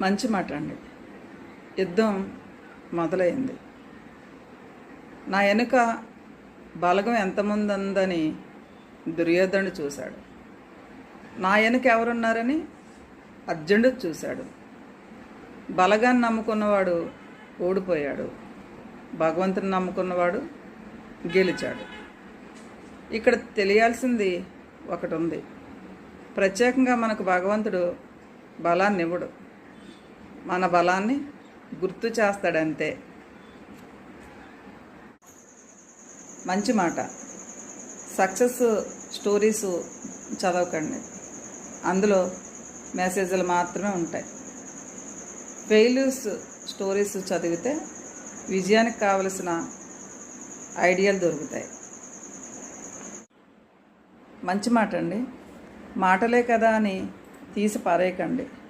మంచి మాట అండి. యుద్ధం మొదలైంది. నా వెనుక బలగం ఎంతమంది ఉందని దుర్యోధనుడు చూశాడు. నా వెనుక ఎవరున్నారని అర్జునుడు చూశాడు. బలగాన్ని నమ్ముకున్నవాడు ఓడిపోయాడు, భగవంతుని నమ్ముకున్నవాడు గెలిచాడు. ఇక్కడ తెలియాల్సింది ఒకటి ఉంది. ప్రత్యేకంగా మనకు భగవంతుడు బలాన్ని ఇవ్వడు, మన బలాన్ని గుర్తు చేస్తాడంతే. మంచి మాట. సక్సెస్ స్టోరీస్ చదవకండి, అందులో మెసేజ్లు మాత్రమే ఉంటాయి. ఫెయిల్యూర్స్ స్టోరీస్ చదివితే విజయానికి కావలసిన ఐడియాలు దొరుకుతాయి. మంచి మాట అండి. మాటలే కదా అని తీసి పారేయకండి.